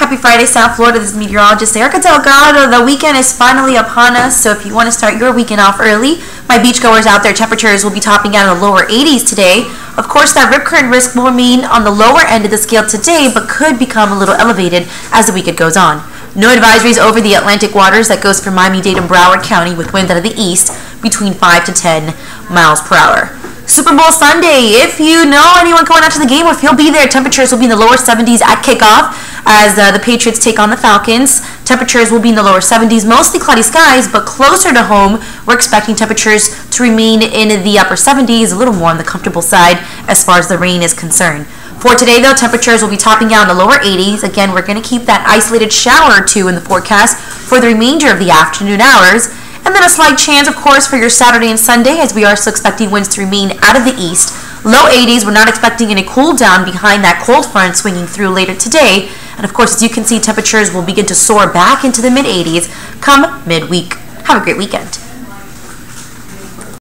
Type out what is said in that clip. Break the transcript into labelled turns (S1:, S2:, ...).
S1: Happy Friday, South Florida. This is meteorologist Erica Delgado. The weekend is finally upon us, so if you want to start your weekend off early, my beachgoers out there, temperatures will be topping out in the lower 80s today. Of course, that rip current risk will remain on the lower end of the scale today, but could become a little elevated as the weekend goes on. No advisories over the Atlantic waters. That goes for Miami-Dade and Broward County with winds out of the east between 5 to 10 miles per hour. Super Bowl Sunday. If you know anyone going out to the game, or if you'll be there, temperatures will be in the lower 70s at kickoff as the Patriots take on the Falcons. Temperatures will be in the lower 70s, mostly cloudy skies, but closer to home, we're expecting temperatures to remain in the upper 70s, a little more on the comfortable side as far as the rain is concerned. For today, though, temperatures will be topping out in the lower 80s. Again, we're going to keep that isolated shower or two in the forecast for the remainder of the afternoon hours. And then a slight chance, of course, for your Saturday and Sunday, as we are still expecting winds to remain out of the east. Low 80s, we're not expecting any cool down behind that cold front swinging through later today. And of course, as you can see, temperatures will begin to soar back into the mid 80s come midweek. Have a great weekend.